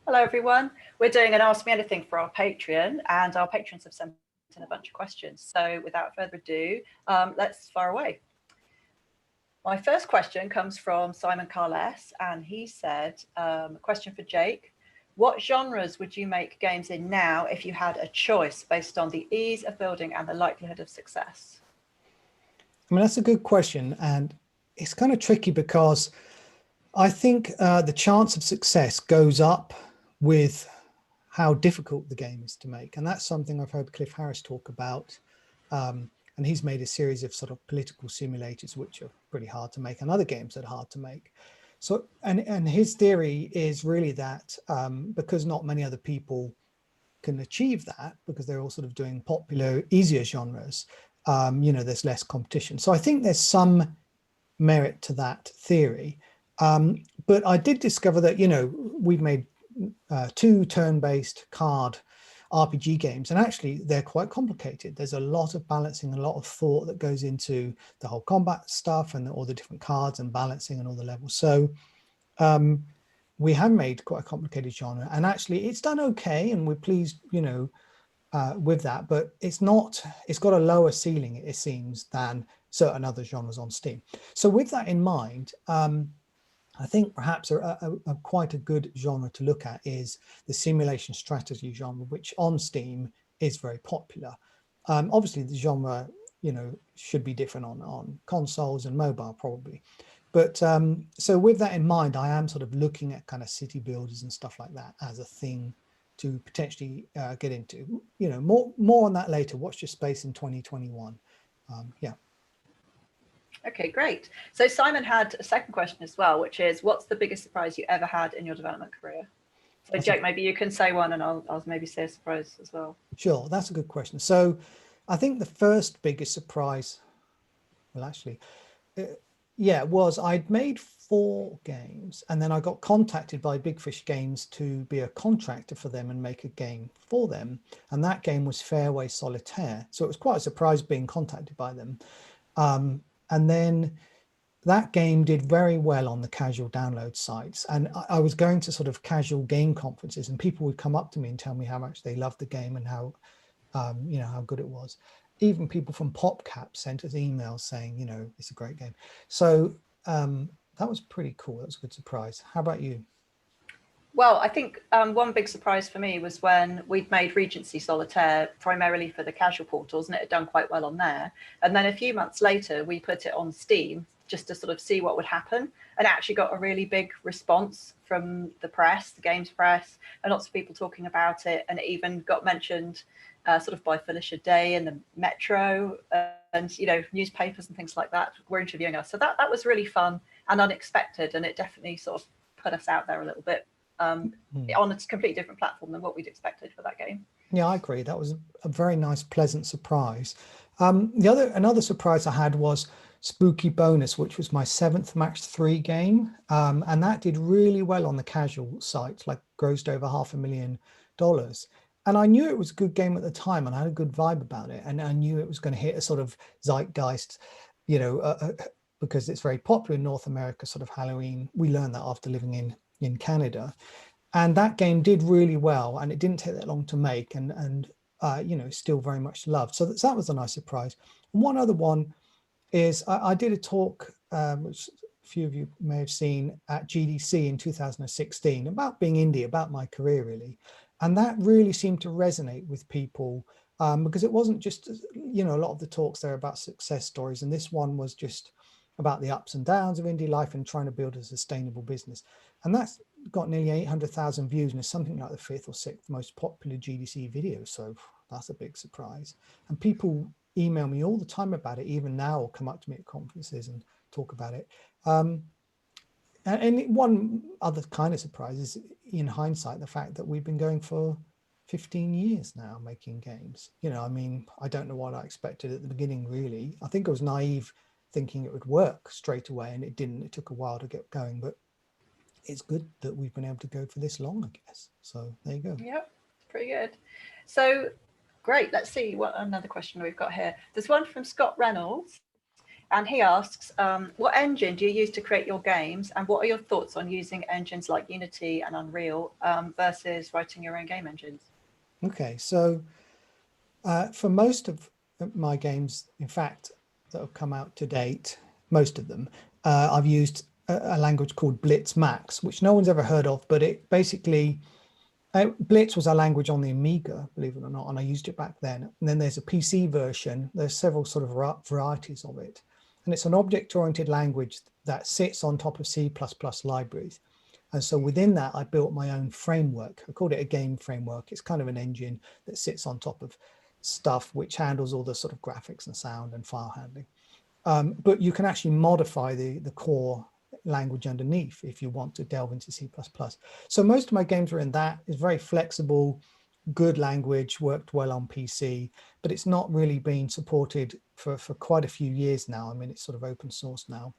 Hello, everyone. We're doing an Ask Me Anything for our Patreon, and our patrons have sent in a bunch of questions. So without further ado, let's fire away. My first question comes from Simon Carles, and he said, a question for Jake. What genres would you make games in now if you had a choice based on the ease of building and the likelihood of success? I mean, that's a good question. And it's kind of tricky because I think the chance of success goes up with how difficult the game is to make. And that's something I've heard Cliff Harris talk about. And he's made a series of sort of political simulators, which are pretty hard to make, and other games that are hard to make. So, and his theory is really that because not many other people can achieve that, because they're all sort of doing popular, easier genres, there's less competition. So I think there's some merit to that theory. But I did discover that, we've made 2 turn-based card RPG games, and actually they're quite complicated. There's a lot of balancing, a lot of thought that goes into the whole combat stuff and all the different cards and balancing and all the levels. So we have made quite a complicated genre, and actually it's done okay, and we're pleased, with that, but it's got a lower ceiling, it seems, than certain other genres on Steam. So with that in mind, I think perhaps a quite a good genre to look at is the simulation strategy genre, which on Steam is very popular. Obviously, the genre, should be different on consoles and mobile probably. But so with that in mind, I am sort of looking at kind of city builders and stuff like that as a thing to potentially get into. More on that later. Watch your space in 2021. Yeah. Okay, great. So Simon had a second question as well, which is, what's the biggest surprise you ever had in your development career? So Jake, maybe you can say one, and I'll maybe say a surprise as well. Sure, that's a good question. So I think the first biggest surprise, well, actually, was I'd made 4 games, and then I got contacted by Big Fish Games to be a contractor for them and make a game for them. And that game was Fairway Solitaire. So it was quite a surprise being contacted by them. And then that game did very well on the casual download sites. And I was going to sort of casual game conferences, and people would come up to me and tell me how much they loved the game and how, how good it was. Even people from PopCap sent us emails saying, it's a great game. So that was pretty cool. That was a good surprise. How about you? Well, I think one big surprise for me was when we'd made Regency Solitaire primarily for the casual portals, and it had done quite well on there. And then a few months later, we put it on Steam just to sort of see what would happen, and actually got a really big response from the press, the games press, and lots of people talking about it. And it even got mentioned sort of by Felicia Day in the Metro, and newspapers and things like that were interviewing us. So that was really fun and unexpected, and it definitely sort of put us out there a little bit. On a completely different platform than what we'd expected for that game. Yeah, I agree. That was a very nice, pleasant surprise. Another surprise I had was Spooky Bonus, which was my 7th Match 3 game, and that did really well on the casual sites, like grossed over $500,000. And I knew it was a good game at the time, and I had a good vibe about it, and I knew it was going to hit a sort of zeitgeist, because it's very popular in North America, sort of Halloween. We learned that after living in Canada, and that game did really well, and it didn't take that long to make, and still very much loved. So that was a nice surprise. And one other one is I did a talk, which a few of you may have seen, at GDC in 2016 about being indie, about my career really, and that really seemed to resonate with people, because it wasn't just a lot of the talks there about success stories, and this one was just about the ups and downs of indie life and trying to build a sustainable business. And that's got nearly 800,000 views, and it's something like the 5th or 6th most popular GDC video. So that's a big surprise. And people email me all the time about it, even now, or come up to me at conferences and talk about it. And one other kind of surprise is, in hindsight, the fact that we've been going for 15 years now making games. I don't know what I expected at the beginning, really. I think I was naive thinking it would work straight away, and it didn't. It took a while to get going, but it's good that we've been able to go for this long, I guess. So there you go. Yep, pretty good. So great. Let's see what another question we've got here. There's one from Scott Reynolds, And he asks, what engine do you use to create your games? And what are your thoughts on using engines like Unity and Unreal versus writing your own game engines? Okay, so for most of my games, in fact, that have come out to date, most of them, I've used a language called Blitz Max, which no one's ever heard of, but it basically, Blitz was a language on the Amiga, believe it or not, and I used it back then. And then there's a PC version. There's several sort of varieties of it. And it's an object-oriented language that sits on top of C++ libraries. And so within that, I built my own framework. I called it a game framework. It's kind of an engine that sits on top of stuff which handles all the sort of graphics and sound and file handling. But you can actually modify the core language underneath if you want to delve into C++. So most of my games are in that. It's very flexible, good language, worked well on PC, but it's not really been supported for quite a few years now. I mean, it's sort of open source now.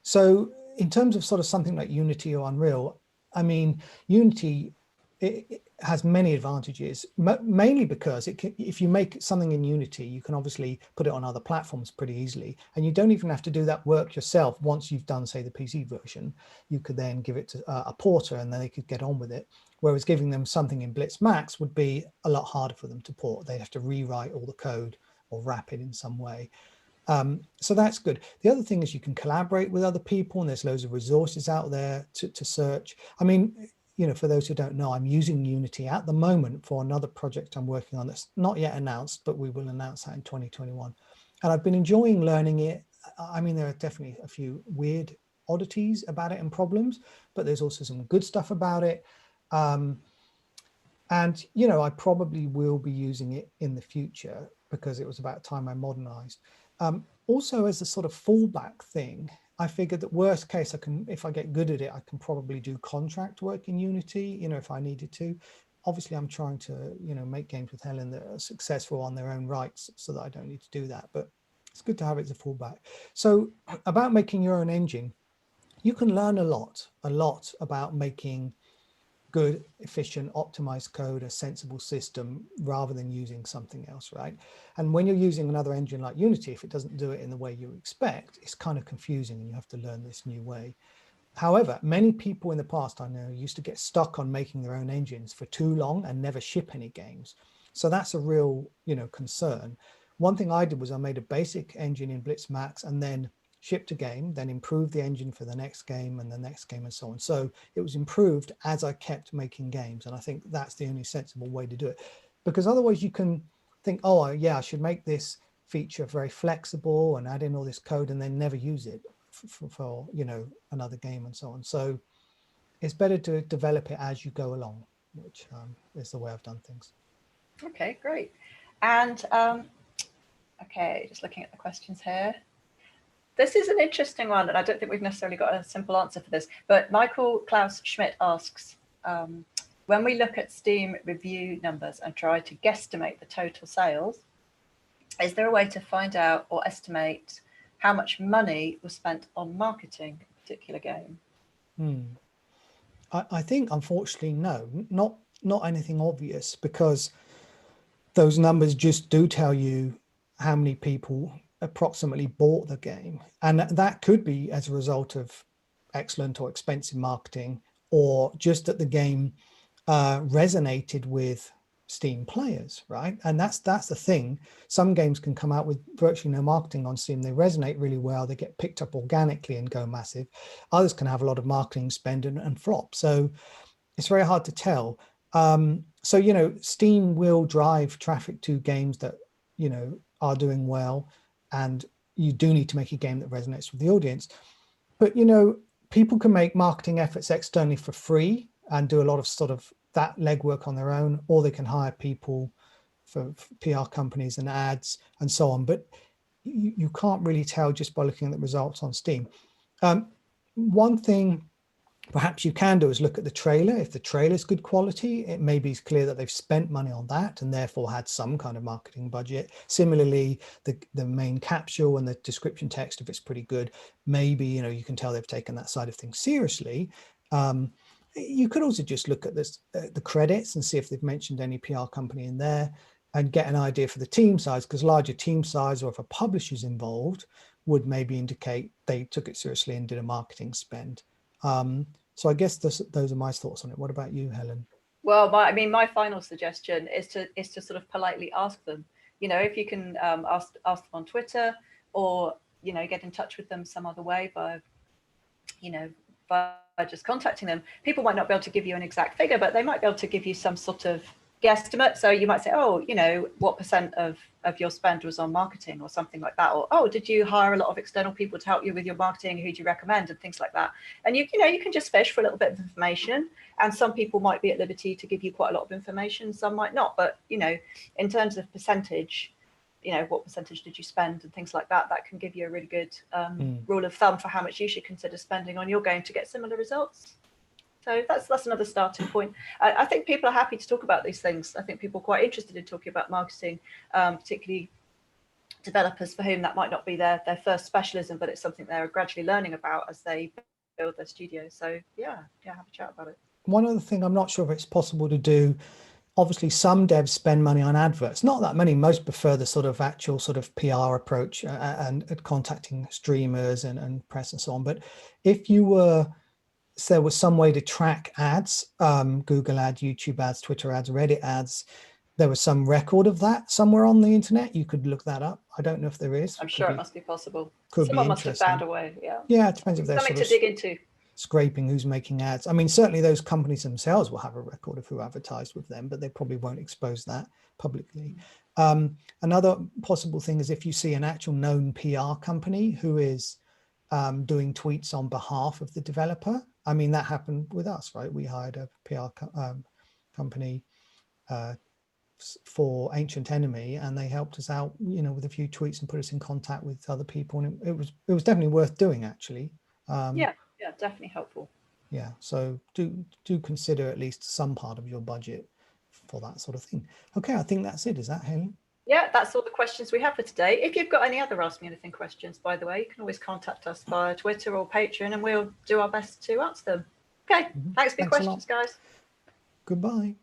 So in terms of sort of something like Unity or Unreal, I mean, Unity, it has many advantages, mainly because if you make something in Unity, you can obviously put it on other platforms pretty easily. And you don't even have to do that work yourself. Once you've done, say, the PC version, you could then give it to a porter and then they could get on with it. Whereas giving them something in Blitz Max would be a lot harder for them to port. They'd have to rewrite all the code or wrap it in some way. So that's good. The other thing is you can collaborate with other people, and there's loads of resources out there to search. I mean, you know, for those who don't know, I'm using Unity at the moment for another project I'm working on that's not yet announced, but we will announce that in 2021. And I've been enjoying learning it. I mean, there are definitely a few weird oddities about it and problems, but there's also some good stuff about it. And, you know, I probably will be using it in the future because it was about time I modernized. Also, as a sort of fallback thing, I figured that worst case, if I get good at it, I can probably do contract work in Unity, you know, if I needed to. Obviously, I'm trying to, you know, make games with Helen that are successful on their own rights so that I don't need to do that. But it's good to have it as a fallback. So about making your own engine, you can learn a lot about making good, efficient, optimized code, a sensible system, rather than using something else, right? And when you're using another engine like Unity, if it doesn't do it in the way you expect, it's kind of confusing and you have to learn this new way. However, many people in the past, I know, used to get stuck on making their own engines for too long and never ship any games. So that's a real, you know, concern. One thing I did was I made a basic engine in Blitz Max and then shipped a game, then improved the engine for the next game and the next game and so on. So it was improved as I kept making games. And I think that's the only sensible way to do it. Because otherwise you can think, oh, yeah, I should make this feature very flexible and add in all this code and then never use it for you know, another game and so on. So it's better to develop it as you go along, which is the way I've done things. Okay, great. And okay, just looking at the questions here. This is an interesting one, and I don't think we've necessarily got a simple answer for this, but Michael Klaus Schmidt asks, when we look at Steam review numbers and try to guesstimate the total sales, is there a way to find out or estimate how much money was spent on marketing a particular game? I think, unfortunately, no, not anything obvious, because those numbers just do tell you how many people approximately bought the game. And that could be as a result of excellent or expensive marketing, or just that the game resonated with Steam players, right? And that's the thing. Some games can come out with virtually no marketing on Steam. They resonate really well. They get picked up organically and go massive. Others can have a lot of marketing spend and flop. So it's very hard to tell. So, you know, Steam will drive traffic to games that, you know, are doing well. And you do need to make a game that resonates with the audience. But, you know, people can make marketing efforts externally for free and do a lot of sort of that legwork on their own, or they can hire people for PR companies and ads and so on. But you can't really tell just by looking at the results on Steam. One thing perhaps you can do is look at the trailer. If the trailer is good quality, it may be clear that they've spent money on that and therefore had some kind of marketing budget. Similarly, the main capsule and the description text, if it's pretty good, maybe, you know, you can tell they've taken that side of things seriously. You could also just look at this, the credits, and see if they've mentioned any PR company in there. and get an idea for the team size, because larger team size, or if a publisher's involved, would maybe indicate they took it seriously and did a marketing spend. So I guess those are my thoughts on it. What about you, Helen? Well, my final suggestion is to sort of politely ask them. If you can ask them on Twitter, or get in touch with them some other way by just contacting them. People might not be able to give you an exact figure, but they might be able to give you some sort of guesstimate. So you might say, oh, what percent of your spend was on marketing, or something like that, or oh, did you hire a lot of external people to help you with your marketing? Who do you recommend, and things like that. And you can just fish for a little bit of information, and some people might be at liberty to give you quite a lot of information, some might not. But in terms of percentage, what percentage did you spend, and things like that, that can give you a really good rule of thumb for how much you should consider spending on your game to get similar results. So that's another starting point. I think people are happy to talk about these things. I think people are quite interested in talking about marketing, particularly developers for whom that might not be their first specialism, but it's something they're gradually learning about as they build their studio. So yeah, have a chat about it. One other thing, I'm not sure if it's possible to do. Obviously, some devs spend money on adverts, not that many. Most prefer the sort of actual sort of PR approach and contacting streamers and press and so on. But if there was some way to track ads, Google ads, YouTube ads, Twitter ads, Reddit ads, there was some record of that somewhere on the internet, you could look that up. I don't know if there is. I'm sure it must be possible. Could Someone be must have found a way. Yeah. Yeah, it depends if they're something to dig into. Scraping who's making ads. I mean, certainly those companies themselves will have a record of who advertised with them, but they probably won't expose that publicly. Another possible thing is if you see an actual known PR company who is doing tweets on behalf of the developer. I mean, that happened with us, right? We hired a PR company for Ancient Enemy, and they helped us out, with a few tweets and put us in contact with other people, and it was definitely worth doing, actually. Yeah, definitely helpful. Yeah, so do consider at least some part of your budget for that sort of thing. Okay, I think that's it. Is that, Helen? Yeah, that's all the questions we have for today. If you've got any other Ask Me Anything questions, by the way, you can always contact us via Twitter or Patreon, and we'll do our best to answer them. Okay, thanks for your questions, guys. Goodbye.